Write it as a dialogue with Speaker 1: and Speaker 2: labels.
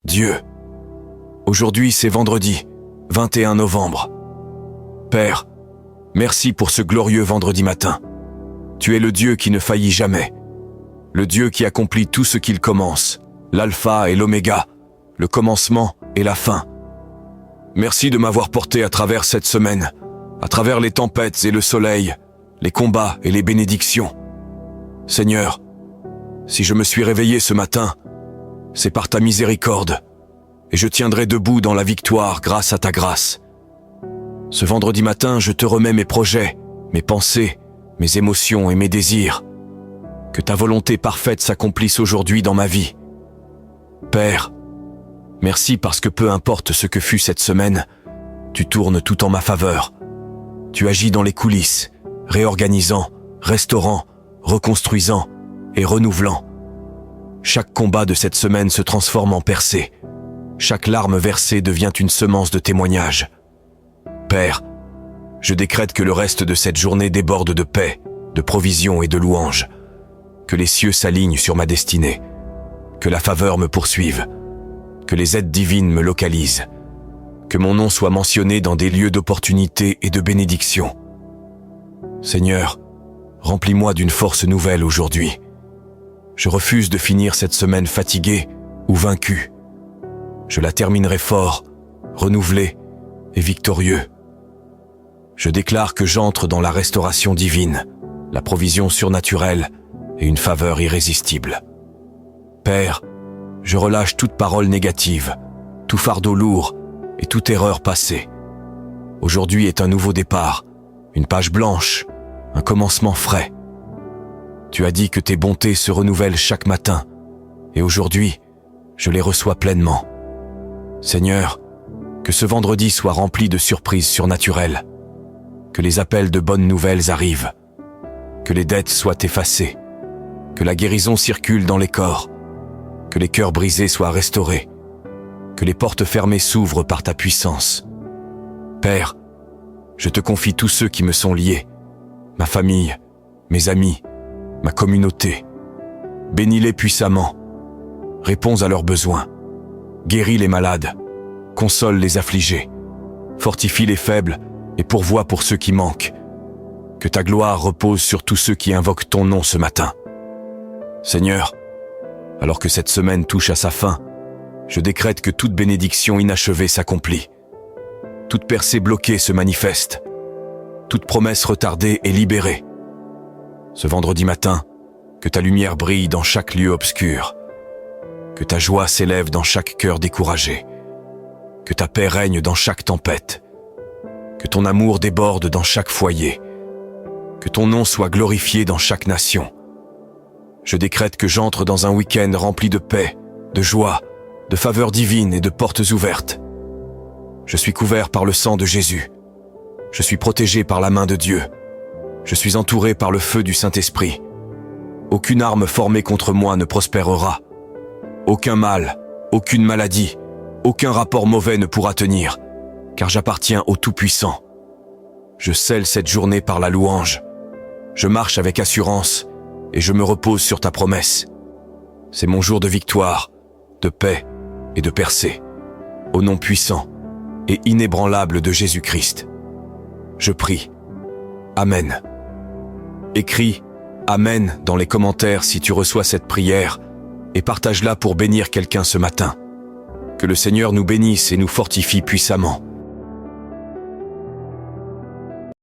Speaker 1: Dieu, aujourd'hui c'est vendredi, 21 novembre. Père, merci pour ce glorieux vendredi matin. Tu es le Dieu qui ne faillit jamais, le Dieu qui accomplit tout ce qu'il commence, l'alpha et l'oméga, le commencement et la fin. Merci de m'avoir porté à travers cette semaine, à travers les tempêtes et le soleil, les combats et les bénédictions. Seigneur, si je me suis réveillé ce matin, c'est par ta miséricorde, et je tiendrai debout dans la victoire grâce à ta grâce. Ce vendredi matin, je te remets mes projets, mes pensées, mes émotions et mes désirs. Que ta volonté parfaite s'accomplisse aujourd'hui dans ma vie. Père, merci parce que peu importe ce que fut cette semaine, tu tournes tout en ma faveur. Tu agis dans les coulisses, réorganisant, restaurant, reconstruisant et renouvelant. Chaque combat de cette semaine se transforme en percée. Chaque larme versée devient une semence de témoignage. Père, je décrète que le reste de cette journée déborde de paix, de provision et de louanges. Que les cieux s'alignent sur ma destinée. Que la faveur me poursuive. Que les aides divines me localisent. Que mon nom soit mentionné dans des lieux d'opportunité et de bénédiction. Seigneur, remplis-moi d'une force nouvelle aujourd'hui. Je refuse de finir cette semaine fatigué ou vaincu. Je la terminerai fort, renouvelé et victorieux. Je déclare que j'entre dans la restauration divine, la provision surnaturelle et une faveur irrésistible. Père, je relâche toute parole négative, tout fardeau lourd et toute erreur passée. Aujourd'hui est un nouveau départ, une page blanche, un commencement frais. Tu as dit que tes bontés se renouvellent chaque matin, et aujourd'hui, je les reçois pleinement. Seigneur, que ce vendredi soit rempli de surprises surnaturelles, que les appels de bonnes nouvelles arrivent, que les dettes soient effacées, que la guérison circule dans les corps, que les cœurs brisés soient restaurés, que les portes fermées s'ouvrent par ta puissance. Père, je te confie tous ceux qui me sont liés, ma famille, mes amis, ma communauté. Bénis-les puissamment, réponds à leurs besoins, guéris les malades, console les affligés, fortifie les faibles et pourvois pour ceux qui manquent. Que ta gloire repose sur tous ceux qui invoquent ton nom ce matin. Seigneur, alors que cette semaine touche à sa fin, je décrète que toute bénédiction inachevée s'accomplit. Toute percée bloquée se manifeste. Toute promesse retardée est libérée. Ce vendredi matin, que ta lumière brille dans chaque lieu obscur. Que ta joie s'élève dans chaque cœur découragé. Que ta paix règne dans chaque tempête. Que ton amour déborde dans chaque foyer. Que ton nom soit glorifié dans chaque nation. Je décrète que j'entre dans un week-end rempli de paix, de joie, de faveur divine et de portes ouvertes. Je suis couvert par le sang de Jésus. Je suis protégé par la main de Dieu. Je suis entouré par le feu du Saint-Esprit. Aucune arme formée contre moi ne prospérera. Aucun mal, aucune maladie, aucun rapport mauvais ne pourra tenir, car j'appartiens au Tout-Puissant. Je scelle cette journée par la louange. Je marche avec assurance et je me repose sur ta promesse. C'est mon jour de victoire, de paix et de percée, au nom puissant et inébranlable de Jésus-Christ. Je prie. Amen. Écris « Amen » dans les commentaires si tu reçois cette prière et partage-la pour bénir quelqu'un ce matin. Que le Seigneur nous bénisse et nous fortifie puissamment.